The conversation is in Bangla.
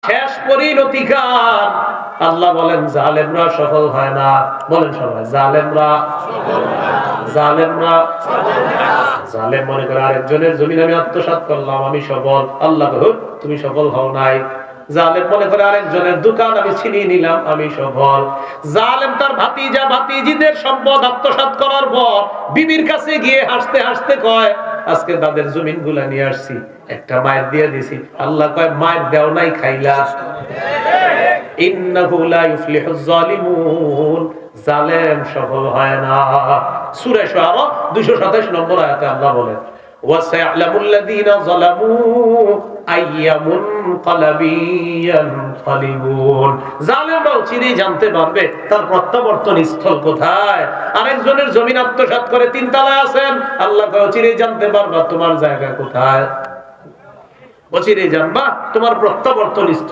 শেষ পরিণতিকার। আল্লাহ বলেন জালেমরা সফল হয় না। বলেন সবাই, জালেমরা জালেমরা জালেম মনে করে আরেকজনের জমিন আমি আত্মসাৎ করলাম, আমি সফল। আল্লাহ বলেন তুমি সফল হও নাই। জালেম মনে করে আরেকজনের দোকান আমি ছিনিয়ে নিলাম, আমি সফল। জালেম তার ভাতিজা ভাতিজিদের সম্পদ আত্মসাৎ করার পর বিবির কাছে গিয়ে হাসতে হাসতে কয় আজকে তাদের জমিন গুলা নিয়ে আসছি, একটা মায়ের দিয়ে দিছি। আল্লাহ কয় মায়ের দেও নাই, খাইলা। ইন্নাহু লা ইফলিহুজ জালিমুন, জালেম সফল হয় না। সূরা শুআরা 227 নম্বর আয়াতে আল্লাহ বলেন ওয়াসায়ালামুল লাযীনা যালামু আইয়ামুন কালাবিয়ানকালিবুন, জালেমরাও চিরই জানতে পারবে তার প্রত্যাবর্তন স্থল কোথায়। আরেকজনের জমিন আত্মসাৎ করে তিন তলায় আছেন, আল্লাহ কয় চিরই জানতে পারবা তোমার জায়গা কোথায়, চিরই জানবা তোমার প্রত্যাবর্তন স্থল